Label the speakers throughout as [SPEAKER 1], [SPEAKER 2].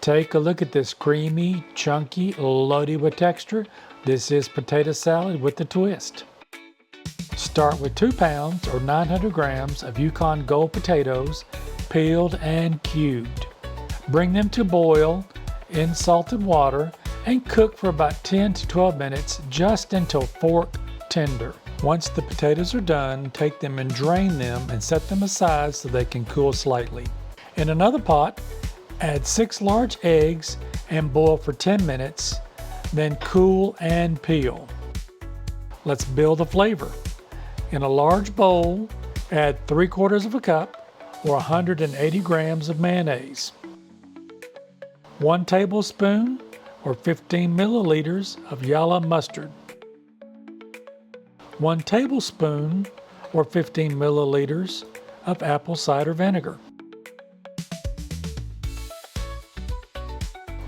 [SPEAKER 1] Take a look at this creamy, chunky, loaded with texture. This is potato salad with a twist. Start with 2 pounds or 900 grams of Yukon Gold potatoes, peeled and cubed. Bring them to boil in salted water and cook for about 10 to 12 minutes just until fork tender. Once the potatoes are done, take them and drain them and set them aside so they can cool slightly. In another pot, add 6 large eggs and boil for 10 minutes, then cool and peel. Let's build the flavor. In a large bowl, add 3/4 cup or 180 grams of mayonnaise, 1 tablespoon or 15 milliliters of yellow mustard, 1 tablespoon or 15 milliliters of apple cider vinegar,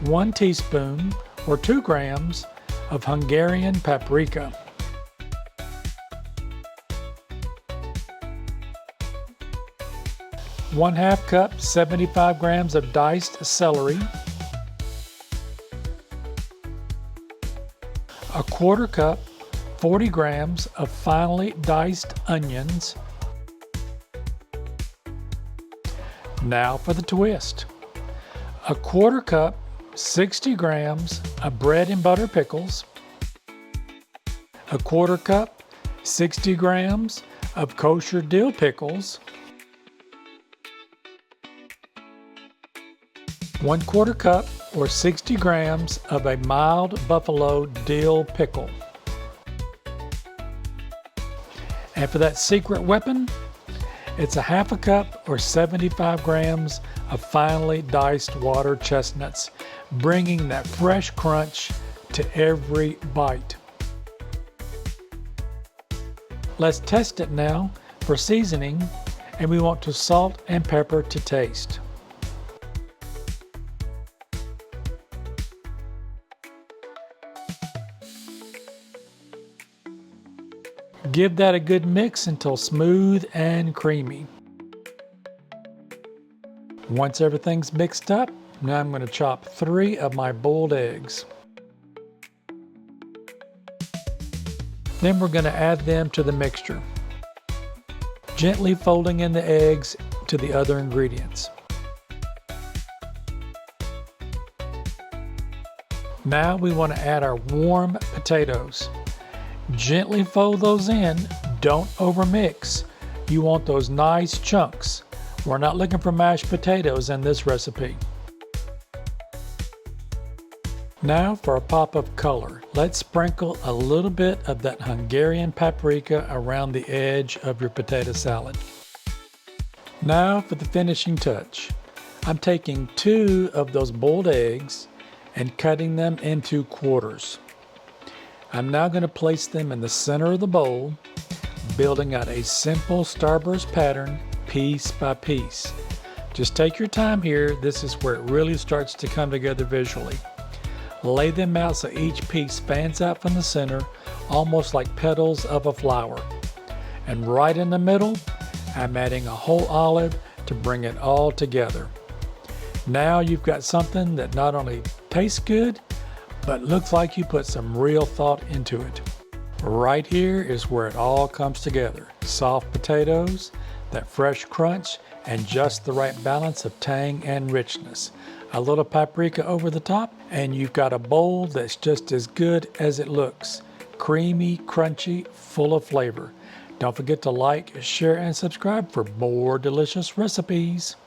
[SPEAKER 1] 1 teaspoon or 2 grams of Hungarian paprika, 1/2 cup 75 grams of diced celery, 1/4 cup 40 grams of finely diced onions. Now for the twist. 1/4 cup 60 grams of bread and butter pickles, 1/4 cup 60 grams of kosher dill pickles, 1/4 cup or 60 grams of a mild buffalo dill pickle. And for that secret weapon, it's 1/2 cup or 75 grams of finely diced water chestnuts, bringing that fresh crunch to every bite. Let's test it now for seasoning, and we want to salt and pepper to taste. Give that a good mix until smooth and creamy. Once everything's mixed up, now I'm going to chop 3 of my boiled eggs. Then we're going to add them to the mixture, gently folding in the eggs to the other ingredients. Now we want to add our warm potatoes. Gently fold those in, don't overmix. You want those nice chunks. We're not looking for mashed potatoes in this recipe. Now for a pop of color. Let's sprinkle a little bit of that Hungarian paprika around the edge of your potato salad. Now for the finishing touch. I'm taking 2 of those boiled eggs and cutting them into quarters. I'm now going to place them in the center of the bowl, building out a simple starburst pattern piece by piece. Just take your time here. This is where it really starts to come together visually. Lay them out so each piece fans out from the center, almost like petals of a flower. And right in the middle, I'm adding a whole olive to bring it all together. Now you've got something that not only tastes good, but looks like you put some real thought into it. Right here is where it all comes together. Soft potatoes, that fresh crunch, and just the right balance of tang and richness. A little paprika over the top, and you've got a bowl that's just as good as it looks. Creamy, crunchy, full of flavor. Don't forget to like, share, and subscribe for more delicious recipes.